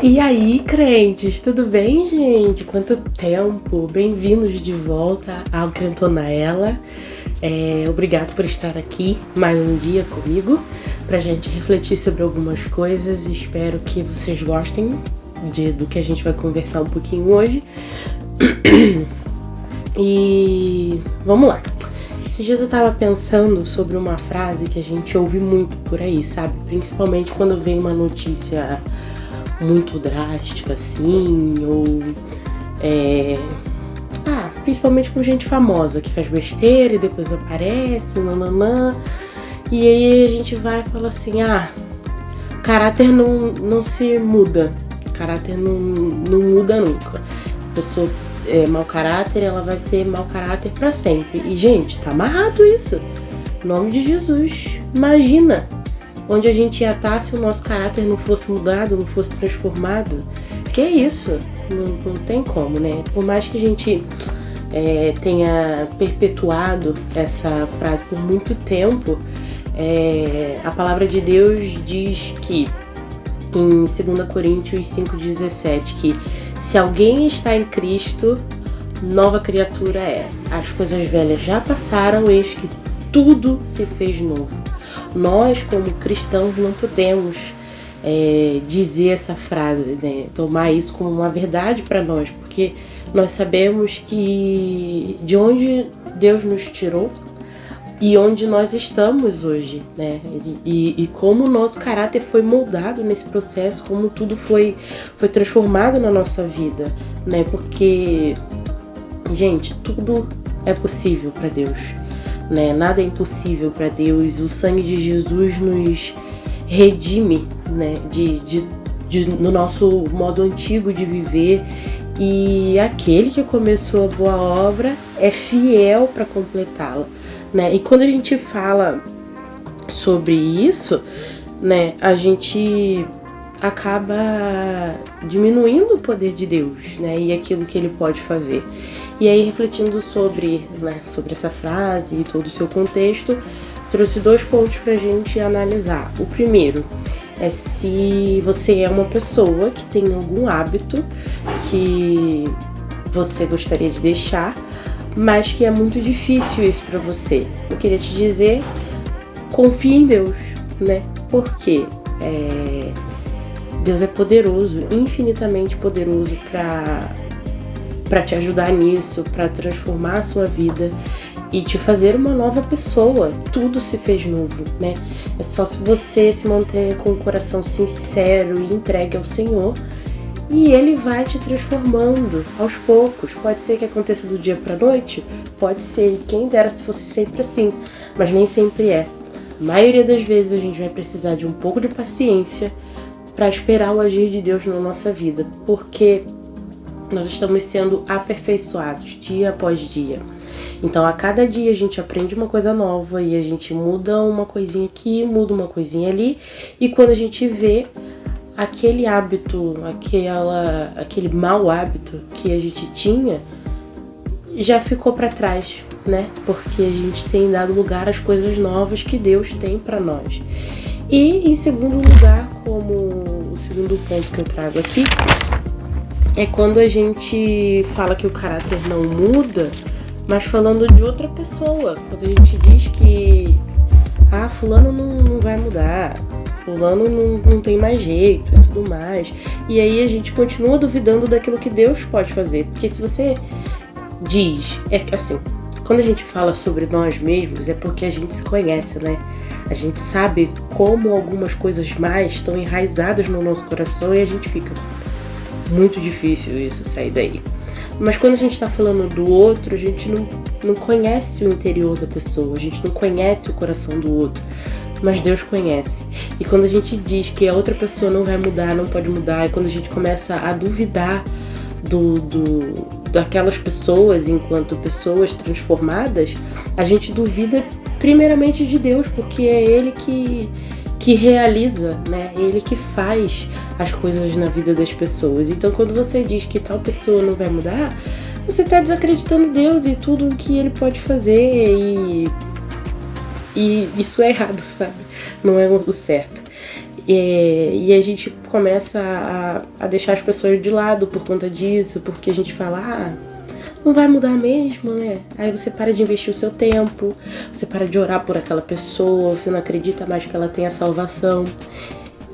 E aí, crentes, tudo bem, gente? Quanto tempo? Bem-vindos de volta ao Cantonaela. Obrigado por estar aqui mais um dia comigo pra gente refletir sobre algumas coisas. Espero que vocês gostem do que a gente vai conversar um pouquinho hoje. E vamos lá. Esses dias eu tava pensando sobre uma frase que a gente ouve muito por aí, sabe? Principalmente quando vem uma notícia muito drástica, assim, ou principalmente com gente famosa que faz besteira e depois aparece, nananã, e aí a gente vai e fala assim, caráter não se muda, caráter não muda nunca. A pessoa é mau caráter, ela vai ser mau caráter pra sempre. E, gente, tá amarrado isso. Em nome de Jesus. Imagina onde a gente ia estar se o nosso caráter não fosse mudado, não fosse transformado. Que isso? Não tem como, né? Por mais que a gente tenha perpetuado essa frase por muito tempo, a palavra de Deus diz que em 2 Coríntios 5,17 que se alguém está em Cristo, nova criatura é. As coisas velhas já passaram, eis que tudo se fez novo. Nós, como cristãos, não podemos dizer essa frase, né? Tomar isso como uma verdade para nós, porque nós sabemos que de onde Deus nos tirou e onde nós estamos hoje, né? E como o nosso caráter foi moldado nesse processo, como tudo foi transformado na nossa vida, né? Porque, gente, tudo é possível para Deus, né? Nada é impossível para Deus. O sangue de Jesus nos redime, né? No nosso modo antigo de viver. E aquele que começou a boa obra é fiel para completá-la, né? E quando a gente fala sobre isso, né, a gente acaba diminuindo o poder de Deus, né, e aquilo que ele pode fazer. E aí, refletindo sobre essa frase e todo o seu contexto, trouxe 2 pontos pra gente analisar. O primeiro é se você é uma pessoa que tem algum hábito que você gostaria de deixar, mas que é muito difícil isso pra você. Eu queria te dizer, confie em Deus, né? Porque Deus é poderoso, infinitamente poderoso pra te ajudar nisso, pra transformar a sua vida e te fazer uma nova pessoa. Tudo se fez novo, né? É só se você se manter com o coração sincero e entregue ao Senhor, e Ele vai te transformando aos poucos. Pode ser que aconteça do dia pra noite, pode ser, quem dera se fosse sempre assim, mas nem sempre é. A maioria das vezes a gente vai precisar de um pouco de paciência para esperar o agir de Deus na nossa vida, porque nós estamos sendo aperfeiçoados dia após dia. Então, a cada dia a gente aprende uma coisa nova e a gente muda uma coisinha aqui, muda uma coisinha ali, e quando a gente vê aquele hábito, aquele mau hábito que a gente tinha, já ficou para trás, né? Porque a gente tem dado lugar às coisas novas que Deus tem para nós. E, em segundo lugar, como o segundo ponto que eu trago aqui, é quando a gente fala que o caráter não muda, mas falando de outra pessoa. Quando a gente diz que fulano não vai mudar, fulano não tem mais jeito e tudo mais. E aí a gente continua duvidando daquilo que Deus pode fazer. Porque se você diz, assim, quando a gente fala sobre nós mesmos, é porque a gente se conhece, né? A gente sabe como algumas coisas mais estão enraizadas no nosso coração e a gente fica muito difícil isso sair daí. Mas quando a gente está falando do outro, a gente não conhece o interior da pessoa, a gente não conhece o coração do outro, mas Deus conhece. E quando a gente diz que a outra pessoa não vai mudar, não pode mudar, e quando a gente começa a duvidar daquelas pessoas enquanto pessoas transformadas, a gente duvida primeiramente de Deus, porque é Ele que realiza, né? Ele que faz as coisas na vida das pessoas. Então, quando você diz que tal pessoa não vai mudar, você está desacreditando em Deus e tudo o que Ele pode fazer, e isso é errado, sabe? Não é o certo. E a gente começa a deixar as pessoas de lado por conta disso, porque a gente fala, não vai mudar mesmo, né? Aí você para de investir o seu tempo, você para de orar por aquela pessoa, você não acredita mais que ela tenha salvação.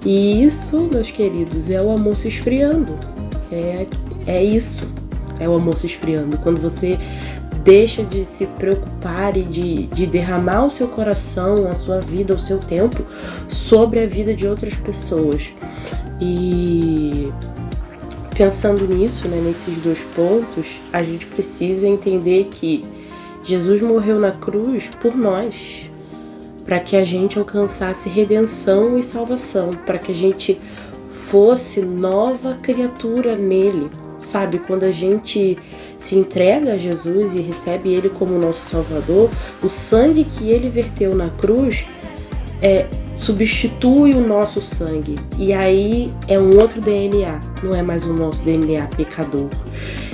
E isso, meus queridos, é o amor se esfriando. É isso, é o amor se esfriando. Quando você deixa de se preocupar e de derramar o seu coração, a sua vida, o seu tempo sobre a vida de outras pessoas. E pensando nisso, né, nesses 2 pontos, a gente precisa entender que Jesus morreu na cruz por nós, para que a gente alcançasse redenção e salvação, para que a gente fosse nova criatura nele. Sabe, quando a gente se entrega a Jesus e recebe ele como nosso Salvador, o sangue que ele verteu na cruz substitui o nosso sangue. E aí é um outro DNA, não é mais o nosso DNA pecador,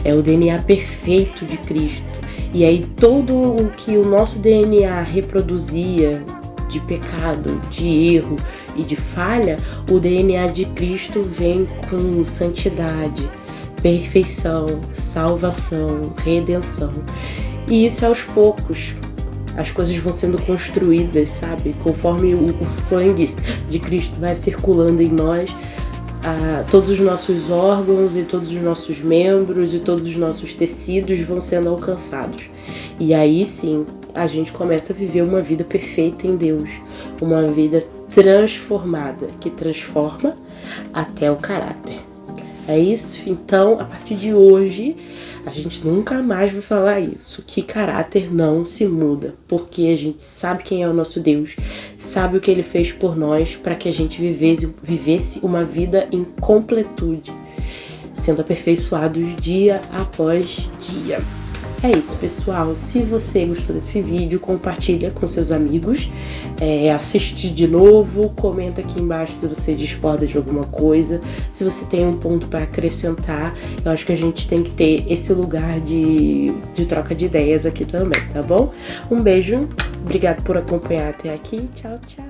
é o DNA perfeito de Cristo. E aí todo o que o nosso DNA reproduzia de pecado, de erro e de falha, o DNA de Cristo vem com santidade, perfeição, salvação, redenção. E isso aos poucos. As coisas vão sendo construídas, sabe? Conforme o sangue de Cristo vai circulando em nós, todos os nossos órgãos e todos os nossos membros e todos os nossos tecidos vão sendo alcançados. E aí sim, a gente começa a viver uma vida perfeita em Deus. Uma vida transformada, que transforma até o caráter. É isso? Então, a partir de hoje, a gente nunca mais vai falar isso, que caráter não se muda, porque a gente sabe quem é o nosso Deus, sabe o que Ele fez por nós para que a gente vivesse uma vida em completude, sendo aperfeiçoados dia após dia. É isso, pessoal. Se você gostou desse vídeo, compartilha com seus amigos, assiste de novo, comenta aqui embaixo se você discorda de alguma coisa, se você tem um ponto para acrescentar. Eu acho que a gente tem que ter esse lugar de troca de ideias aqui também, tá bom? Um beijo, obrigado por acompanhar até aqui, tchau, tchau!